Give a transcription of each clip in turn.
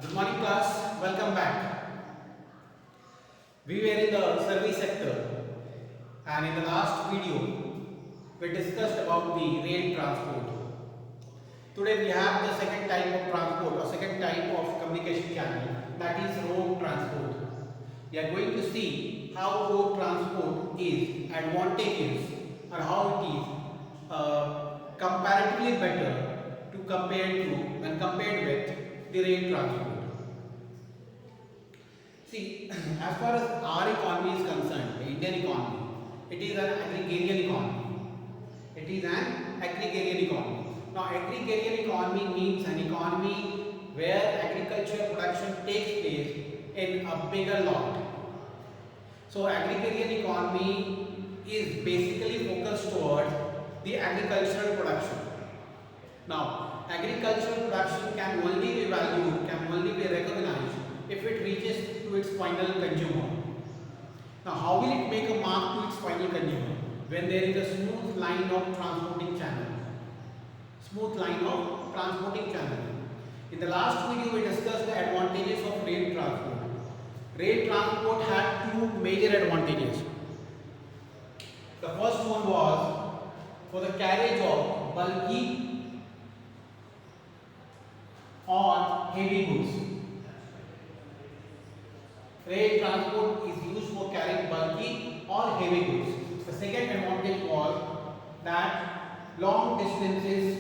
Good morning class, welcome back. We were in the service sector and in the last video we discussed about the rail transport. Today we have the second type of transport or second type of communication channel, that is road transport. We are going to see how road transport is advantageous or how it is comparatively better to when compared with the rail transport. See, as far as our economy is concerned, the Indian economy, it is an agrarian economy. It is an agrarian economy. Now, agrarian economy means an economy where agricultural production takes place in a bigger lot. So, agrarian economy is basically focused towards the agricultural production. Now, agricultural production can only be valued, can only be recognized if it reaches to its final consumer. Now, how will it make a mark to its final consumer? When there is a smooth line of transporting channel. Smooth line of transporting channel. In the last video, we discussed the advantages of rail transport. Rail transport had two major advantages. The first one was for the carriage of bulky or heavy goods. Rail transport is used for carrying bulky or heavy goods. The second advantage was that long distances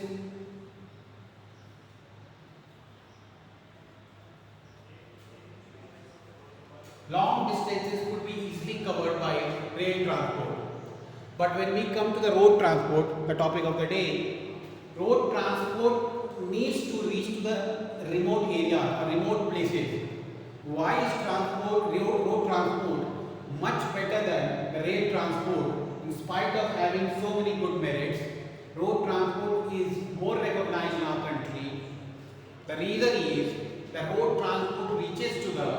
could be easily covered by rail transport. But when we come to the road transport, the topic of the day, road transport needs to reach to the remote area or remote places. Why is road transport much better than rail transport? In spite of having so many good merits, road transport is more recognized in our country. The reason is that road transport reaches to the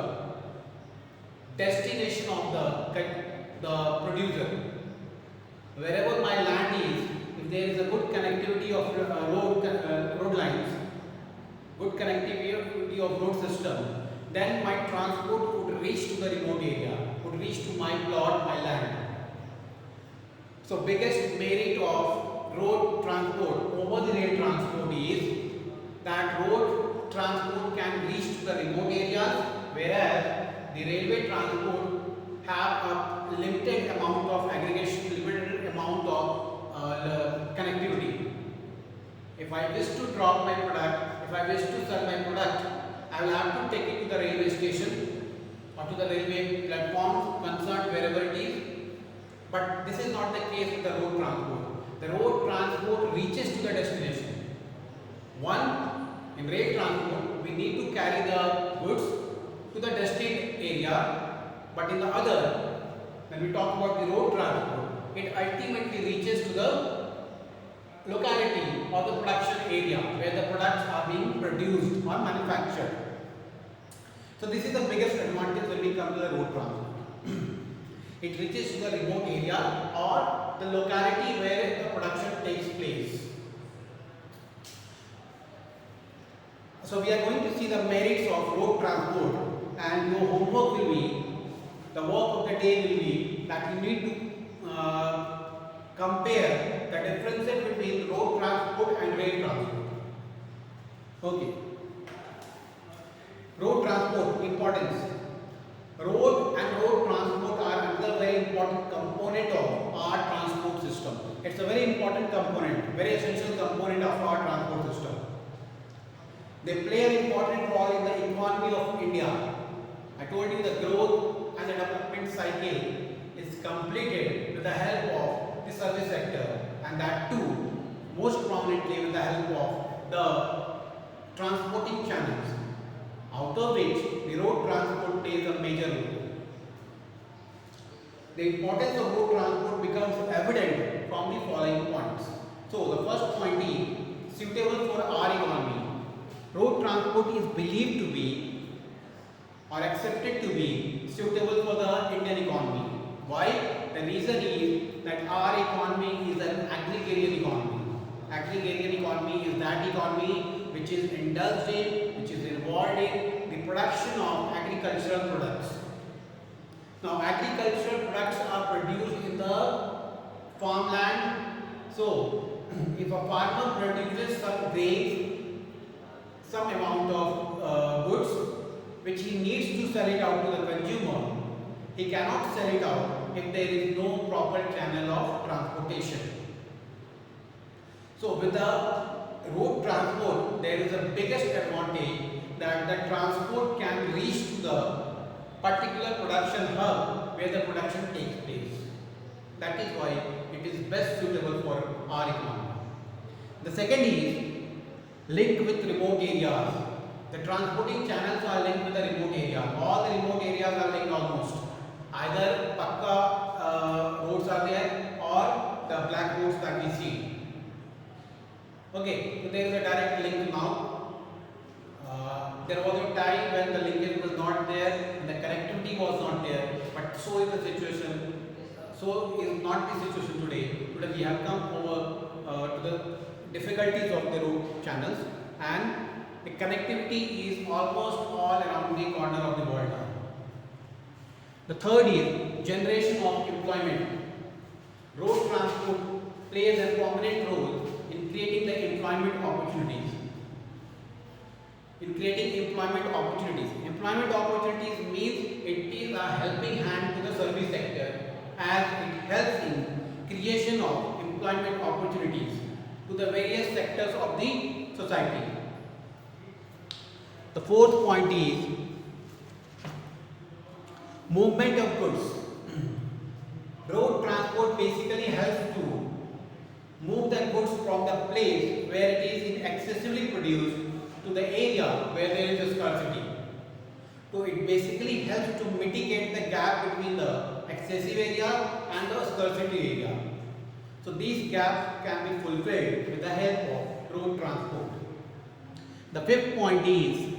destination of the producer. Wherever my land is, if there is a good connectivity of road lines, good connectivity of road system, then my transport would reach to the remote area, would reach to my plot, my land. So biggest merit of road transport over the rail transport is that road transport can reach to the remote areas, whereas the railway transport have a limited amount of aggregation, limited amount of connectivity. If I wish to drop my product, if I wish to sell my product, I will have to take it to the railway station or to the railway platform concerned, wherever it is. But this is not the case with the road transport. The road transport reaches to the destination. One, in rail transport, we need to carry the goods to the destined area, but in the other, when we talk about the road transport, it ultimately reaches to the locality or the production area where the products are being produced or manufactured. So this is the biggest advantage when we come to the road transport. It reaches to the remote area or the locality where the production takes place. So we are going to see the merits of road transport, and your homework will be, the work of the day will be that you need to compare the differences between road transport and rail transport. Okay. Road transport importance. Road and road transport are another very important component of our transport system. It's a very important component, very essential component of our transport system. They play an important role in the economy of India. I told you the growth and the development cycle is completed with the help of the service sector, and that too most prominently with the help of the transporting channels, out of which the road transport plays a major role. The importance of road transport becomes evident from the following points. So the first point is suitable for our economy. Road transport is believed to be or accepted to be suitable for the Indian economy. Why? The reason is that our economy is an agrarian economy. Agrarian economy is that economy which is indulged in, which is involved in the production of agricultural products. Now agricultural products are produced in the farmland. So if a farmer produces some grains, some amount of goods which he needs to sell it out to the consumer, he cannot sell it out if there is no proper channel of transportation. So with the road transport, there is a biggest advantage that the transport can reach to the particular production hub where the production takes place. That is why it is best suitable for our economy. The second is linked with remote areas. The transporting channels are linked with the remote area. All the remote areas are linked almost. Either pakka roads are there or the black roads that we see. Okay, so there is a direct link now. There was a time when the linkage was not there and the connectivity was not there, but so is the situation. So is not the situation today. Today we have come over to the difficulties of the road channels, and the connectivity is almost all around the corner of the world now. The third is generation of employment. Road transport plays a prominent role in creating the employment opportunities. Employment opportunities means it is a helping hand to the service sector, as it helps in creation of employment opportunities to the various sectors of the society. The fourth point is movement of goods. Road transport basically helps to move the goods from the place where it is excessively produced to the area where there is a scarcity. So it basically helps to mitigate the gap between the excessive area and the scarcity area. So these gaps can be fulfilled with the help of road transport. The fifth point is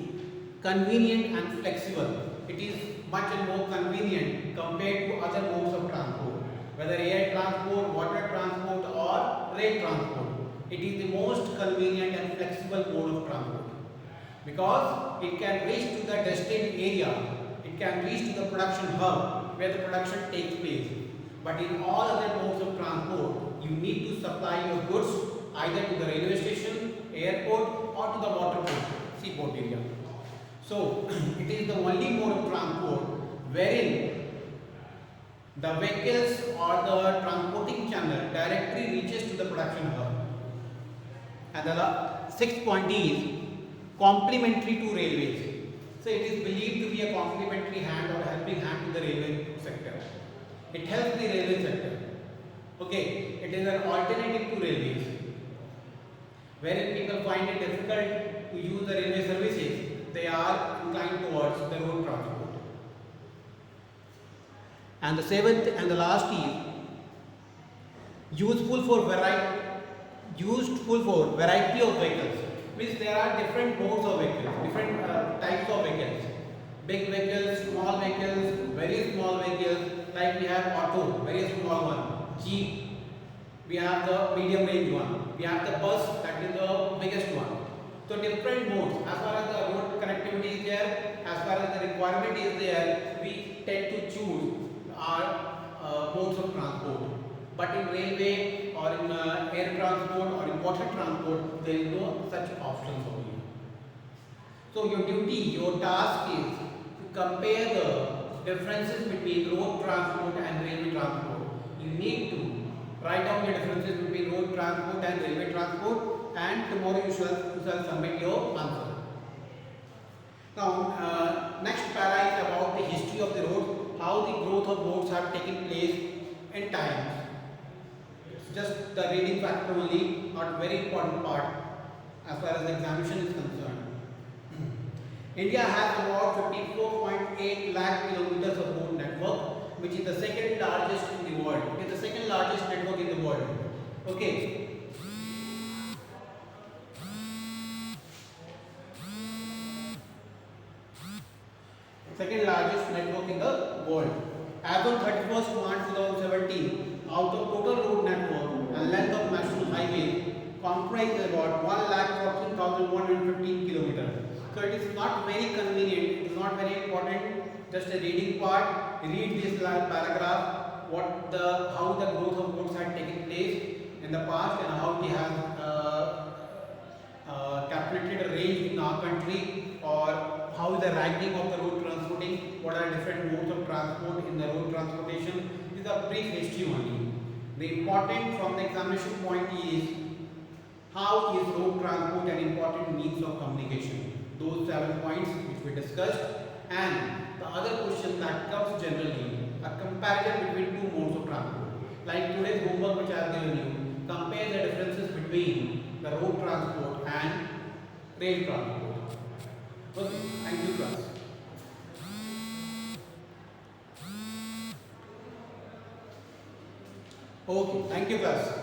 convenient and flexible. It is much more convenient compared to other modes of transport, whether air transport, water transport or rail transport. It is the most convenient and flexible mode of transport because it can reach to the destined area, it can reach to the production hub where the production takes place. But in all other modes of transport, you need to supply your goods either to the railway station, airport or to the waterport, seaport area. So it is the only mode of transport wherein the vehicles or the transporting channel directly reaches to the production hub. And the sixth point is complementary to railways. So it is believed to be a complementary hand or helping hand to the railway sector. It helps the railway sector. Okay, it is an alternative to railways. Wherein people find it difficult to use the railway services, they are inclined towards the road transport. And the seventh and the last is useful for variety of vehicles. Means there are different modes of vehicles, different types of vehicles. Big vehicles, small vehicles, very small vehicles. Like we have auto, very small one. Jeep. We have the medium range one. We have the bus, that is the biggest one. So different modes. As far as the road connectivity is there, as far as the requirement is there, we tend to choose our modes of transport. But in railway or in air transport or in water transport, there is no such options for you. So your duty, your task is to compare the differences between road transport and railway transport. You need to write down the differences between road transport and railway transport, and tomorrow you shall submit your answer. Now, next para is about the history of the road, how the growth of roads have taken place in time. It's just the reading factor only, not very important part as far as the examination is concerned. India has about 54.8 lakh kilometers of road network, which is the second largest in the world. It is the second largest network in the world. Okay. Second largest network in the world. As on 31st March 2017, out of total road network and length of national highway, comprise about 1,14,115 kilometers. So it is not very convenient, it is not very important, just a reading part. Read this paragraph, how the growth of roads had taken place in the past and how we have calculated a range in our country, or how is the ranking of the road transporting, what are different modes of transport in the road transportation. This is a brief history only. The important from the examination point is how is road transport an important means of communication. Those 7 points which we discussed, and the other question that comes generally, a comparison between 2 modes of transport. Like today's homework which I have given you, compare the differences between the road transport and rail transport. Okay, thank you class. Okay, thank you class.